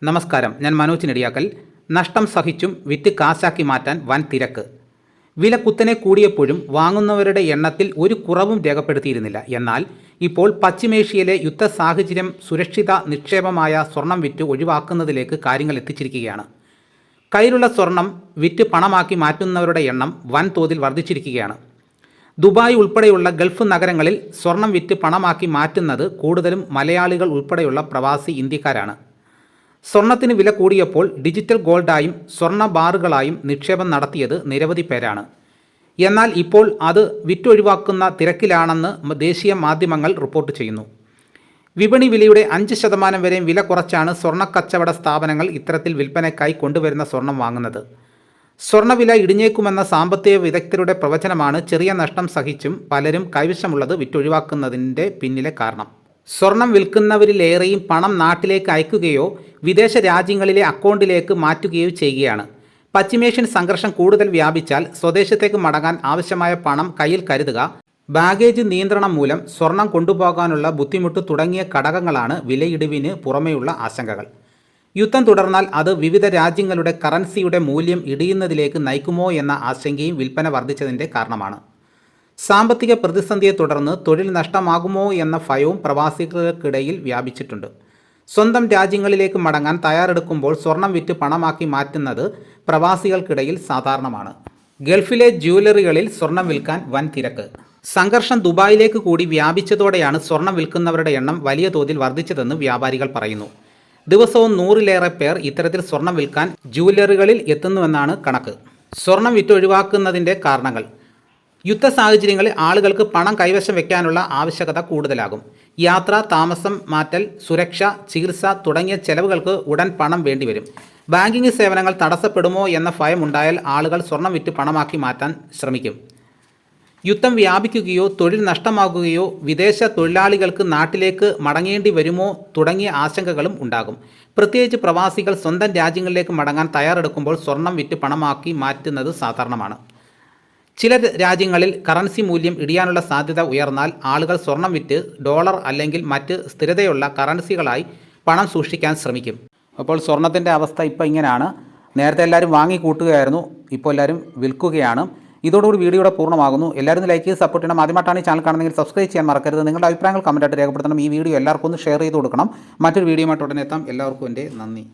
നമസ്കാരം, ഞാൻ മനോജ് നെടിയാക്കൽ. നഷ്ടം സഹിച്ചും വിറ്റ് കാശാക്കി മാറ്റാൻ വൻ തിരക്ക്. വില കുത്തനെ കൂടിയപ്പോഴും വാങ്ങുന്നവരുടെ എണ്ണത്തിൽ ഒരു കുറവും രേഖപ്പെടുത്തിയിരുന്നില്ല. എന്നാൽ ഇപ്പോൾ പശ്ചിമേഷ്യയിലെ യുദ്ധ സാഹചര്യം സുരക്ഷിത നിക്ഷേപമായ സ്വർണം വിറ്റ് ഒഴിവാക്കുന്നതിലേക്ക് കാര്യങ്ങൾ എത്തിച്ചിരിക്കുകയാണ്. കയ്യിലുള്ള സ്വർണം വിറ്റ് പണമാക്കി മാറ്റുന്നവരുടെ എണ്ണം വൻതോതിൽ വർദ്ധിച്ചിരിക്കുകയാണ്. ദുബായ് ഉൾപ്പെടെയുള്ള ഗൾഫ് നഗരങ്ങളിൽ സ്വർണം വിറ്റ് പണമാക്കി മാറ്റുന്നത് കൂടുതലും മലയാളികൾ ഉൾപ്പെടെയുള്ള പ്രവാസി ഇന്ത്യക്കാരാണ്. സ്വർണത്തിന് വില കൂടിയപ്പോൾ ഡിജിറ്റൽ ഗോൾഡായും സ്വർണ്ണ ബാറുകളായും നിക്ഷേപം നടത്തിയത് നിരവധി പേരാണ്. എന്നാൽ ഇപ്പോൾ അത് വിറ്റൊഴിവാക്കുന്ന തിരക്കിലാണെന്ന് ദേശീയ മാധ്യമങ്ങൾ റിപ്പോർട്ട് ചെയ്യുന്നു. വിപണി വിലയുടെ 5% വരെയും വില കുറച്ചാണ് സ്വർണ്ണക്കച്ചവട സ്ഥാപനങ്ങൾ ഇത്തരത്തിൽ വിൽപ്പനയ്ക്കായി കൊണ്ടുവരുന്ന സ്വർണം വാങ്ങുന്നത്. സ്വർണ്ണവില ഇടിഞ്ഞേക്കുമെന്ന സാമ്പത്തിക വിദഗ്ധരുടെ പ്രവചനമാണ് ചെറിയ നഷ്ടം സഹിച്ചും പലരും കൈവശമുള്ളത് വിറ്റൊഴിവാക്കുന്നതിൻ്റെ പിന്നിലെ കാരണം. സ്വർണം വിൽക്കുന്നവരിലേറെയും പണം നാട്ടിലേക്ക് അയക്കുകയോ വിദേശ രാജ്യങ്ങളിലെ അക്കൗണ്ടിലേക്ക് മാറ്റുകയോ ചെയ്യുകയാണ്. പശ്ചിമേഷ്യൻ സംഘർഷം കൂടുതൽ വ്യാപിച്ചാൽ സ്വദേശത്തേക്ക് മടങ്ങാൻ ആവശ്യമായ പണം കയ്യിൽ കരുതുക, ബാഗേജ് നിയന്ത്രണം മൂലം സ്വർണം കൊണ്ടുപോകാനുള്ള ബുദ്ധിമുട്ട് തുടങ്ങിയ ഘടകങ്ങളാണ് വിലയിടിവിന് പുറമെയുള്ള ആശങ്കകൾ. യുദ്ധം തുടർന്നാൽ അത് വിവിധ രാജ്യങ്ങളുടെ കറൻസിയുടെ മൂല്യം ഇടിയുന്നതിലേക്ക് നയിക്കുമോ എന്ന ആശങ്കയും വിൽപ്പന വർദ്ധിച്ചതിൻ്റെ കാരണമാണ്. സാമ്പത്തിക പ്രതിസന്ധിയെ തുടർന്ന് തൊഴിൽ നഷ്ടമാകുമോ എന്ന ഭയവും പ്രവാസികൾക്കിടയിൽ വ്യാപിച്ചിട്ടുണ്ട്. സ്വന്തം രാജ്യങ്ങളിലേക്ക് മടങ്ങാൻ തയ്യാറെടുക്കുമ്പോൾ സ്വർണം വിറ്റ് പണമാക്കി മാറ്റുന്നത് പ്രവാസികൾക്കിടയിൽ സാധാരണമാണ്. ഗൾഫിലെ ജ്വല്ലറികളിൽ സ്വർണം വിൽക്കാൻ വൻ തിരക്ക്. സംഘർഷം ദുബായിലേക്ക് കൂടി വ്യാപിച്ചതോടെയാണ് സ്വർണം വിൽക്കുന്നവരുടെ എണ്ണം വലിയ തോതിൽ വർദ്ധിച്ചതെന്ന് വ്യാപാരികൾ പറയുന്നു. ദിവസവും 100-ലേറെ പേർ ഇത്തരത്തിൽ സ്വർണം വിൽക്കാൻ ജ്വല്ലറികളിൽ എത്തുന്നുവെന്നാണ് കണക്ക്. സ്വർണം വിറ്റൊഴിവാക്കുന്നതിൻ്റെ കാരണങ്ങൾ: യുദ്ധ സാഹചര്യങ്ങളിൽ ആളുകൾക്ക് പണം കൈവശം വയ്ക്കാനുള്ള ആവശ്യകത കൂടുതലാകും. യാത്ര, താമസം മാറ്റൽ, സുരക്ഷ, ചികിത്സ തുടങ്ങിയ ചെലവുകൾക്ക് ഉടൻ പണം വേണ്ടിവരും. ബാങ്കിംഗ് സേവനങ്ങൾ തടസ്സപ്പെടുമോ എന്ന ഭയമുണ്ടായാൽ ആളുകൾ സ്വർണം വിറ്റ് പണമാക്കി മാറ്റാൻ ശ്രമിക്കും. യുദ്ധം വ്യാപിക്കുകയോ തൊഴിൽ നഷ്ടമാകുകയോ വിദേശ തൊഴിലാളികൾക്ക് നാട്ടിലേക്ക് മടങ്ങേണ്ടി വരുമോ തുടങ്ങിയ ആശങ്കകളും ഉണ്ടാകും. പ്രത്യേകിച്ച് പ്രവാസികൾ സ്വന്തം രാജ്യങ്ങളിലേക്ക് മടങ്ങാൻ തയ്യാറെടുക്കുമ്പോൾ സ്വർണം വിറ്റ് പണമാക്കി മാറ്റുന്നത് സാധാരണമാണ്. ചില രാജ്യങ്ങളിൽ കറൻസി മൂല്യം ഇടിയാനുള്ള സാധ്യത ഉയർന്നാൽ ആളുകൾ സ്വർണം വിറ്റ് ഡോളർ അല്ലെങ്കിൽ മറ്റ് സ്ഥിരതയുള്ള കറൻസികളായി പണം സൂക്ഷിക്കാൻ ശ്രമിക്കും. അപ്പോൾ സ്വർണത്തിൻ്റെ അവസ്ഥ ഇപ്പോൾ ഇങ്ങനെയാണ്. നേരത്തെ എല്ലാവരും വാങ്ങി കൂട്ടുകയായിരുന്നു, ഇപ്പോൾ എല്ലാവരും വിൽക്കുകയാണ്. ഇതോടുകൂടി വീഡിയോയുടെ പൂർണ്ണമാകുന്നു. എല്ലാവരും ലൈക്ക് ചെയ്ത് സപ്പോർട്ട് ചെയ്യണം. ആദ്യമായിട്ടാണ് ഈ ചാനൽ കാണുന്നതെങ്കിൽ സബ്സ്ക്രൈബ് ചെയ്യാൻ മറക്കരുത്. നിങ്ങളുടെ അഭിപ്രായങ്ങൾ കമൻറ്റായിട്ട് രേഖപ്പെടുത്തണം. ഈ വീഡിയോ എല്ലാവർക്കും ഒന്ന് ഷെയർ ചെയ്ത് കൊടുക്കണം. മറ്റൊരു വീഡിയോയുമായിട്ട് ഉടനെ എത്താം. എല്ലാവർക്കും എൻ്റെ നന്ദി.